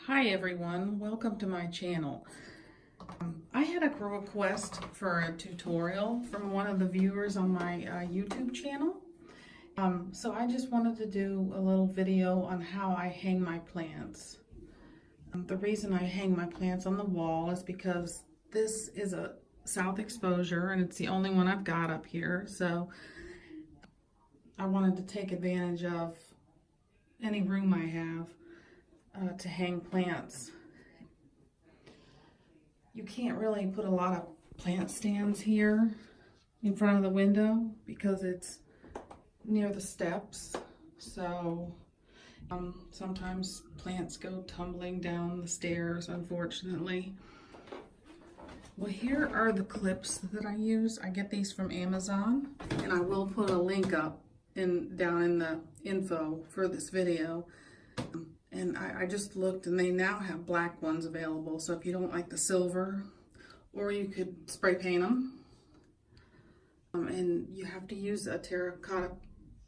Hi everyone, welcome to my channel. I had a request for a tutorial from one of the viewers on my YouTube channel. So I just wanted to do a little video on how I hang my plants. The reason I hang my plants on the wall is because this is a south exposure and it's the only one I've got up here. So I wanted to take advantage of any room I have to hang plants. You can't really put a lot of plant stands here in front of the window because it's near the steps. So sometimes plants go tumbling down the stairs, unfortunately. Well, here are the clips that I use. I get these from Amazon, and I will put a link up down in the info for this video. And I just looked, and they now have black ones available. So if you don't like the silver, or you could spray paint them. And you have to use a terracotta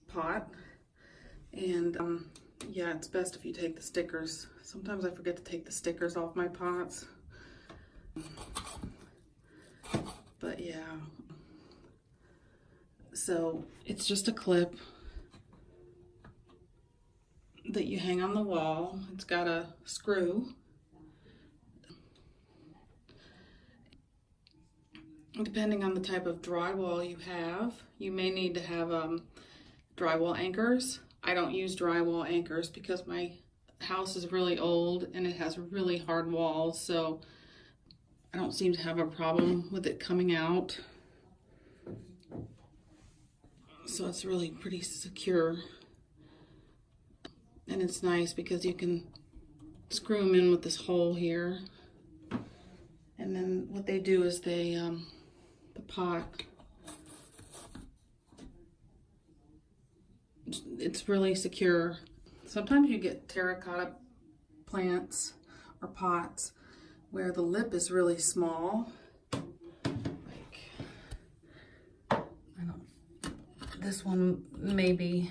pot. And yeah, it's best if you take the stickers. Sometimes I forget to take the stickers off my pots. But yeah. So it's just a clip that you hang on the wall. It's got a screw. Depending on the type of drywall you have, you may need to have drywall anchors. I don't use drywall anchors because my house is really old and it has really hard walls, so I don't seem to have a problem with it coming out. So it's really pretty secure. And it's nice because you can screw them in with this hole here. And then what they do is they, the pot, it's really secure. Sometimes you get terracotta plants or pots where the lip is really small. This one may be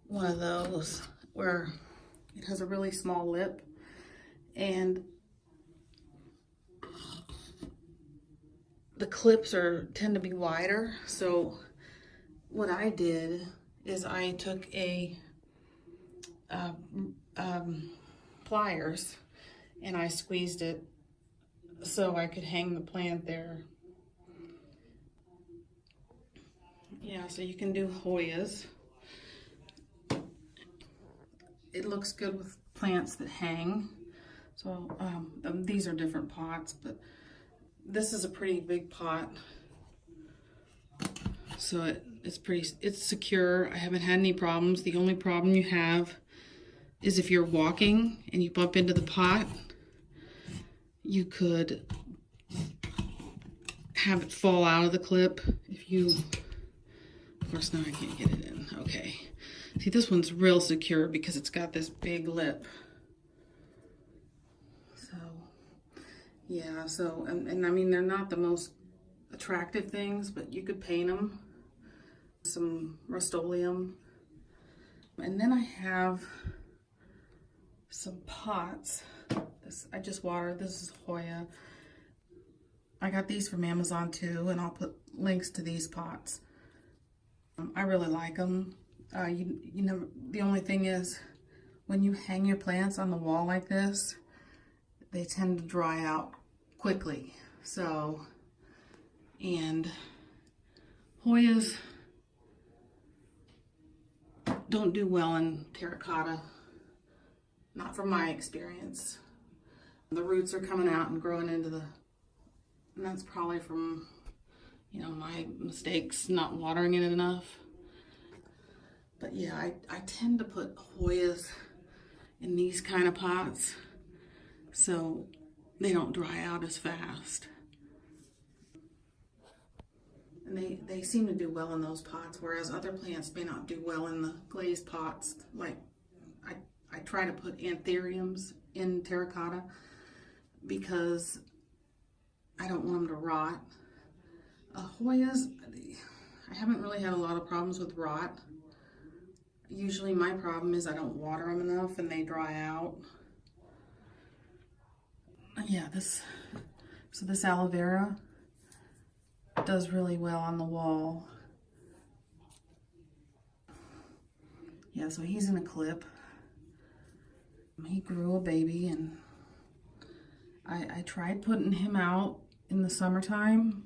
one of those where it has a really small lip, and the clips tend to be wider. So what I did is I took a pliers and I squeezed it so I could hang the plant there. Yeah, so you can do Hoyas. It looks good with plants that hang. So these are different pots, but this is a pretty big pot. So it's secure. I haven't had any problems. The only problem you have is if you're walking and you bump into the pot, you could have it fall out of the clip if you, of course now I can't get it in, okay. See, this one's real secure because it's got this big lip. So, yeah, so, and I mean, they're not the most attractive things, but you could paint them. Some Rust-Oleum. And then I have some pots. I just watered. This is Hoya. I got these from Amazon too, and I'll put links to these pots. I really like them. You know, the only thing is when you hang your plants on the wall like this, they tend to dry out quickly. So, and Hoyas don't do well in terracotta, not from my experience. The roots are coming out and growing into and that's probably from, you know, my mistakes not watering it enough. But yeah, I tend to put Hoyas in these kind of pots so they don't dry out as fast. And they seem to do well in those pots, whereas other plants may not do well in the glazed pots. Like I try to put anthuriums in terracotta because I don't want them to rot. Hoyas, I haven't really had a lot of problems with rot. Usually my problem is I don't water them enough and they dry out. Yeah, this aloe vera does really well on the wall. Yeah, so he's in a clip. He grew a baby, and I tried putting him out in the summertime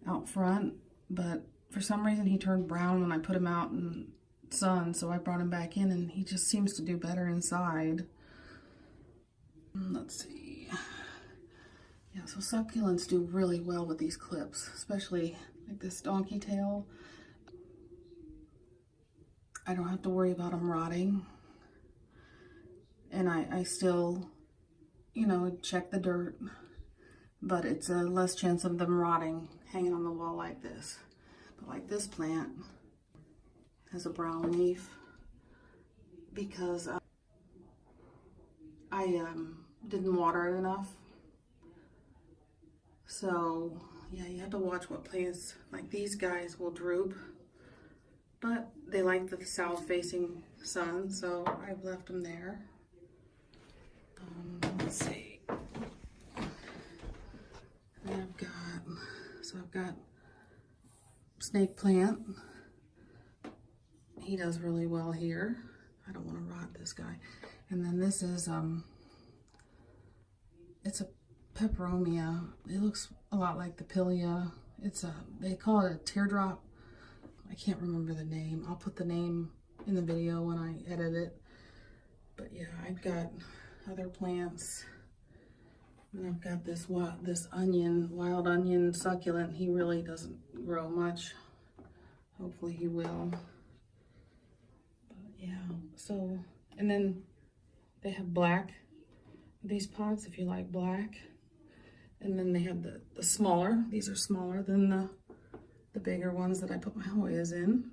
out front, but for some reason he turned brown when I put him out in sun, so I brought him back in, and he just seems to do better inside. Let's see. Yeah, so succulents do really well with these clips, especially like this donkey tail. I don't have to worry about them rotting. And I still, you know, check the dirt, but it's a less chance of them rotting hanging on the wall like this. But like this plant has a brown leaf because I didn't water it enough. So yeah, you have to watch what plants. Like these guys will droop, but they like the south facing sun, so I've left them there. Let's see. And I've got snake plant. He does really well here. I don't want to rot this guy. And then this is it's a peperomia. It looks a lot like the pilia. They call it a teardrop. I can't remember the name. I'll put the name in the video when I edit it. But yeah, I've got other plants. And I've got this wild onion succulent. He really doesn't grow much. Hopefully he will. But yeah, so, and then they have black, these pots if you like black. And then they have the smaller. These are smaller than the bigger ones that I put my Hoyas in.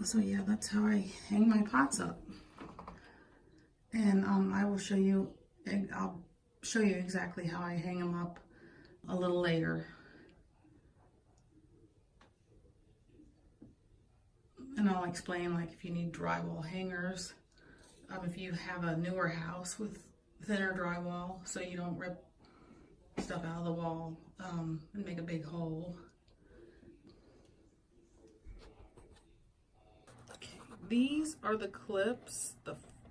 So yeah, that's how I hang my pots up. And I'll show you exactly how I hang them up a little later. And I'll explain, like, if you need drywall hangers, if you have a newer house with thinner drywall, so you don't rip stuff out of the wall and make a big hole. Okay, these are the clips.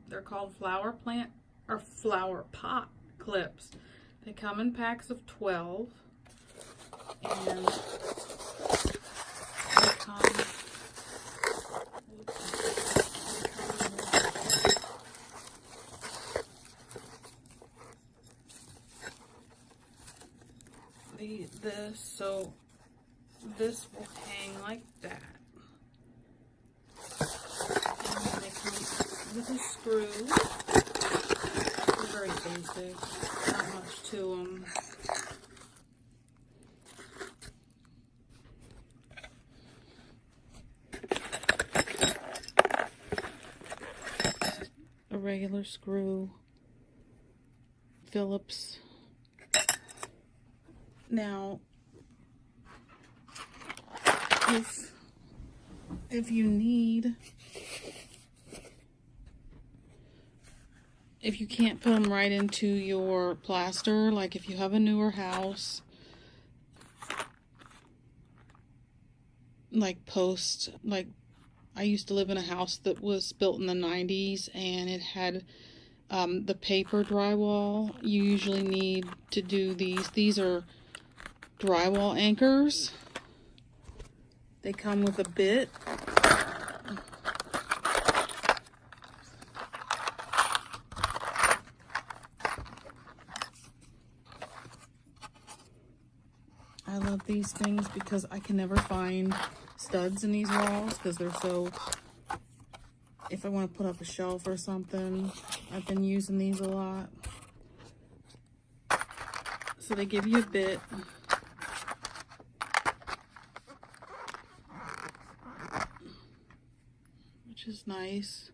They're called flower plant or flower pot clips. They come in packs of 12, and they come. So this will hang like that. And then they come with a screw. They're very basic, not much to them. A regular screw, Phillips. Now, if you can't put them right into your plaster, like if you have a newer house, like I used to live in a house that was built in the 90s, and it had the paper drywall. You usually need to do these. These are drywall anchors. They come with a bit. I love these things because I can never find studs in these walls because they're so, if I want to put up a shelf or something, I've been using these a lot. So they give you a bit. Which is nice.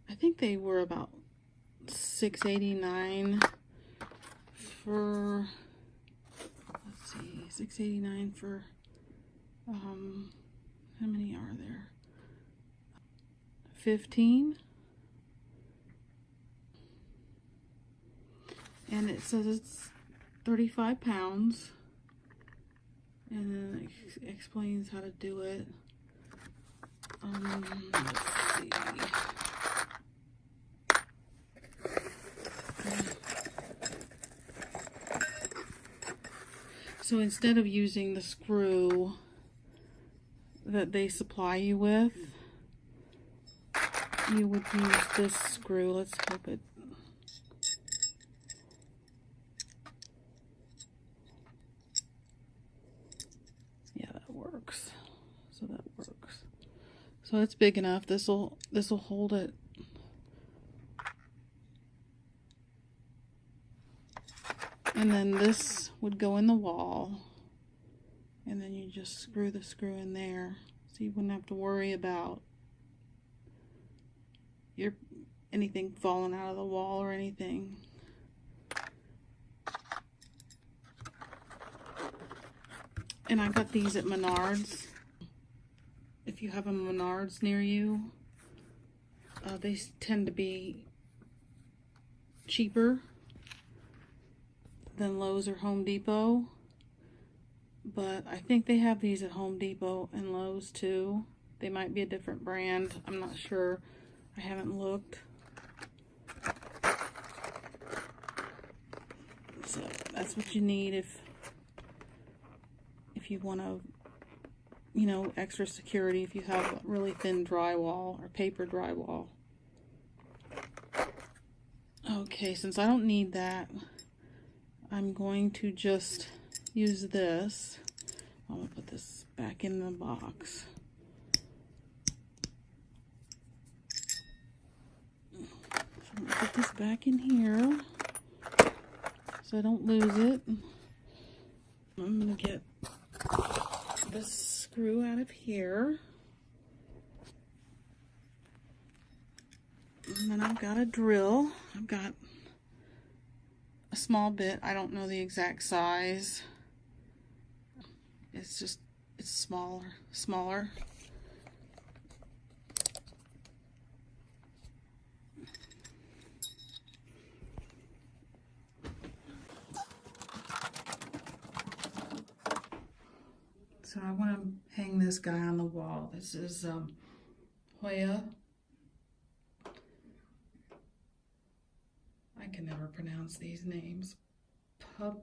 I think they were about $6.89 for, let's see, $6.89 for, how many are there? 15. And it says it's 35 pounds. And then it explains how to do it. Let's see. So instead of using the screw that they supply you with, you would use this screw. Let's hope it. Yeah, that works. So that works. So it's big enough. This'll hold it. And then this would go in the wall. And then you just screw the screw in there. So you wouldn't have to worry about anything falling out of the wall or anything. And I got these at Menards. If you have a Menards near you, they tend to be cheaper than Lowe's or Home Depot. But I think they have these at Home Depot and Lowe's too. They might be a different brand. I'm not sure. I haven't looked. So that's what you need if you want to, you know, extra security if you have really thin drywall or paper drywall. Okay, since I don't need that, I'm going to just use this. I'm going to put this back in the box. So I'm going to put this back in here so I don't lose it. I'm going to get this screw out of here. And then I've got a drill. I've got a small bit. I don't know the exact size. It's smaller. So I want to hang this guy on the wall. This is Hoya. I can never pronounce these names. Pubiculix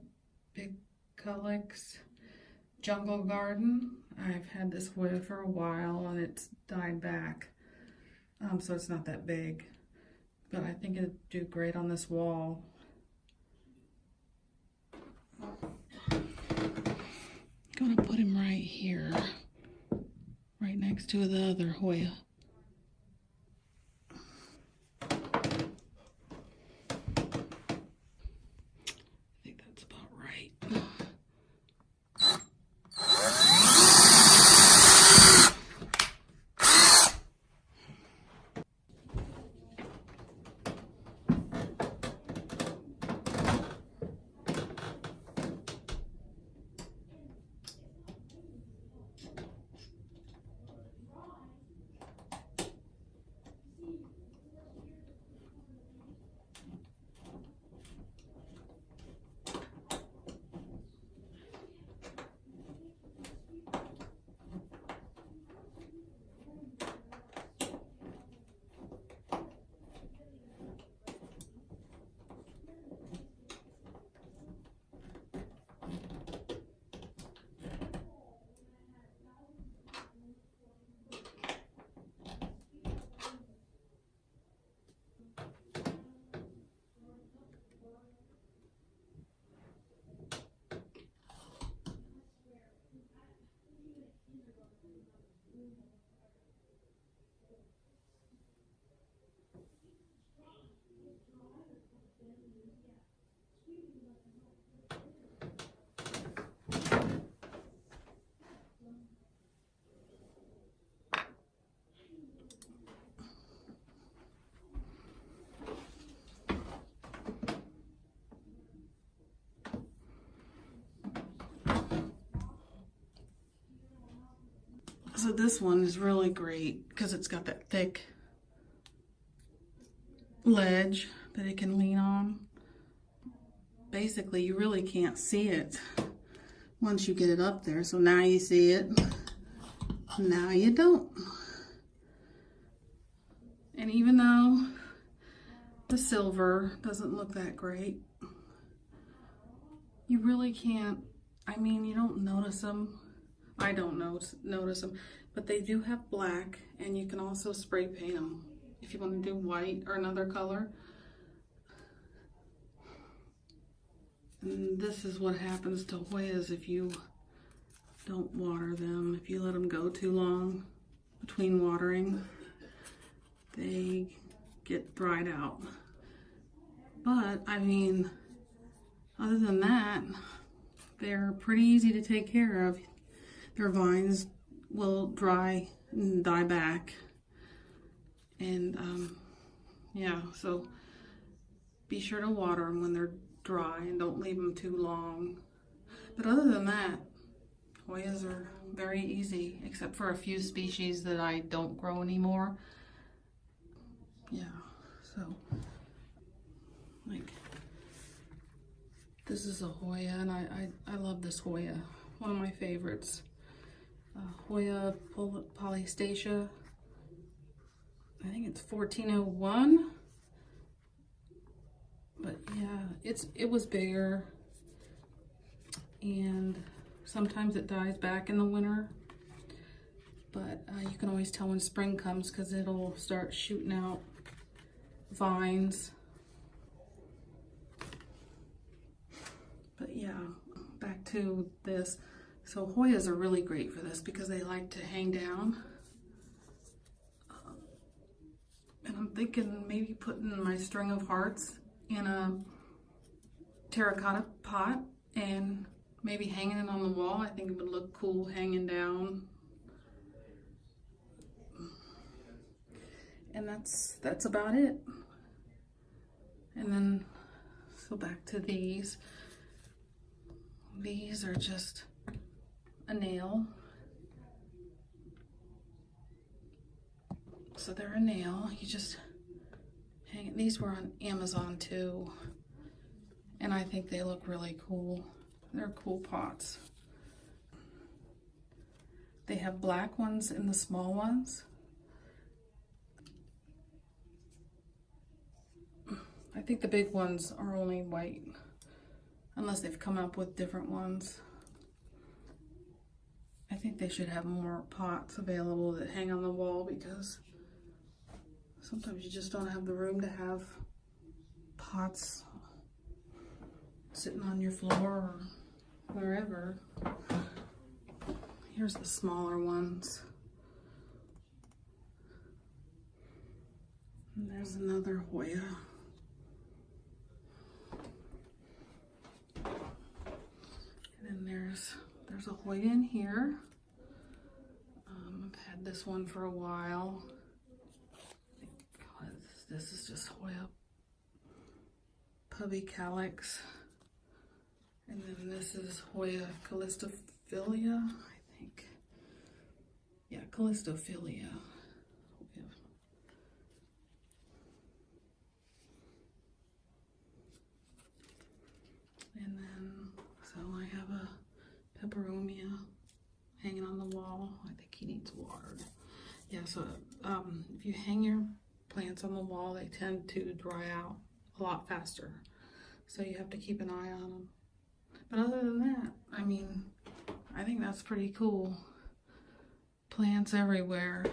Jungle Garden. I've had this Hoya for a while and it's died back. So it's not that big. But I think it'd do great on this wall. I'm gonna put him right here, right next to the other Hoya. I think that's about right. So this one is really great because it's got that thick ledge that it can lean on. basically you really can't see it once you get it up there. So now you see it, now you don't. And even though the silver doesn't look that great, you really can't, I mean, you don't notice them. I don't notice them, but they do have black, and you can also spray paint them if you want to do white or another color. And this is what happens to Hoyas if you don't water them. If you let them go too long between watering, they get dried out. But I mean, other than that, they're pretty easy to take care of. Their vines will dry and die back. And yeah, so be sure to water them when they're dry and don't leave them too long. But other than that, Hoyas are very easy, except for a few species that I don't grow anymore. Yeah, so like this is a Hoya, and I love this Hoya. One of my favorites. Hoya polystacia. I think it's 1401. But yeah, it was bigger, and sometimes it dies back in the winter. But you can always tell when spring comes because it'll start shooting out vines. But yeah, back to this. So Hoyas are really great for this because they like to hang down. And I'm thinking maybe putting my string of hearts in a terracotta pot and maybe hanging it on the wall. I think it would look cool hanging down. And that's about it. And then, so back to these. These are just a nail. So they're a nail. You just hang it. These were on Amazon too. And I think they look really cool. They're cool pots. They have black ones and the small ones. I think the big ones are only white, unless they've come up with different ones. I think they should have more pots available that hang on the wall because sometimes you just don't have the room to have pots sitting on your floor or wherever. Here's the smaller ones. And there's another Hoya. And then there's a Hoya in here. I've had this one for a while. This is just Hoya pubicalyx. And then this is Hoya callistophilia, I think. Yeah, callistophilia. Yeah. And then, so I have a peperomia hanging on the wall. I think he needs watered. Yeah, so if you hang your plants on the wall, they tend to dry out a lot faster. So you have to keep an eye on them. But other than that, I mean, I think that's pretty cool. Plants everywhere.